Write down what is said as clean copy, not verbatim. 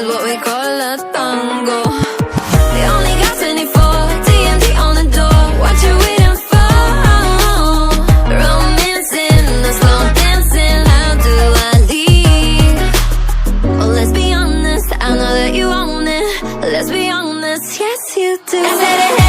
what we call a tango. We only got 24, TNT on the door. What you waiting for? Romancing, the slow dancing. How do I leave? Oh, let's be honest, I know that you own it. Let's be honest, yes you do. I said it.